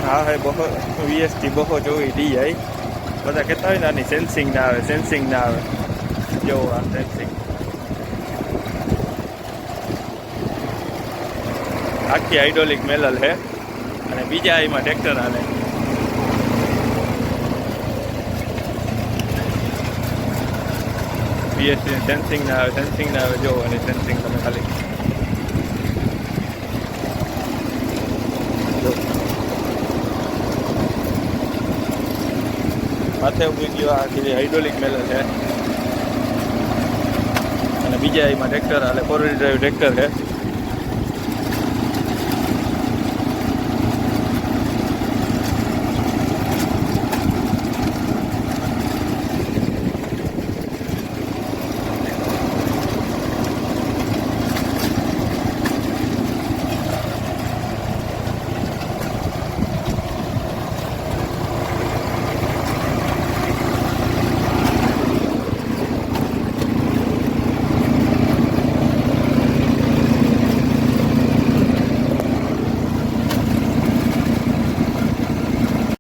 હા હે બહો વીએસટી બહો જોઈ DI બધા કહેતા હોય ને આની સેન્સિંગ ના આવે જો આ સેન્સિંગ આખી હાઇડ્રોલિક મેલલ છે અને બીજા એમાં ટ્રેક્ટર હાલે વીએસટી સેન્સિંગ ના આવે જો અને સેન્સિંગ તમે ખાલી માથે ઉભી ગયો આખી હાઇડ્રોલિક મેલર છે અને બીજા એમાં ટ્રેક્ટર હાલે 4 વ્હીલ ડ્રાઈવ ટ્રેક્ટર છે